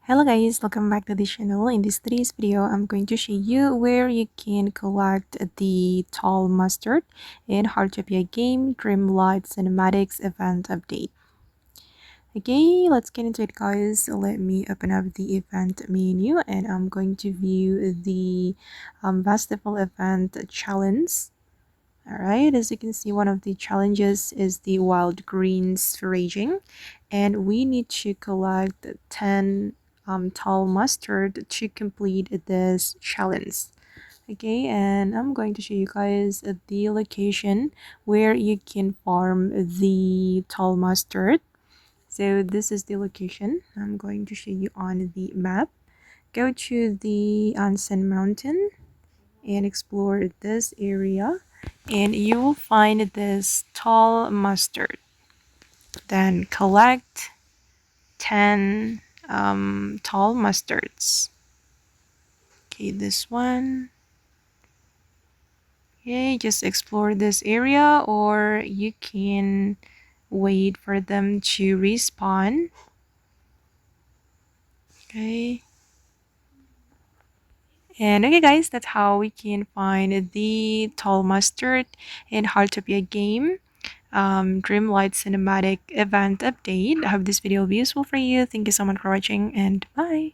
Hello guys, welcome back to the channel. In this today's video, I'm going to show you where you can collect the tall mustard in Heartopia game Dreamlight cinematics event update. Okay, let's get into it guys. Let me open up the event menu and I'm going to view the festival event challenge. Alright, as you can see, one of the challenges is the wild greens foraging, and we need to collect 10 tall mustard to complete this challenge. Okay, and I'm going to show you guys the location where you can farm the tall mustard. So this is the location. I'm going to show you on the map. Go to the Onsen Mountain and explore this area and you will find this tall mustard. Then collect 10 tall mustards. Okay, this one. Okay, just explore this area or you can wait for them to respawn. Okay. And okay guys, that's how we can find the tall mustard in Heartopia game. Dreamlight cinematic event update. I hope this video will be useful for you. Thank you so much for watching and bye.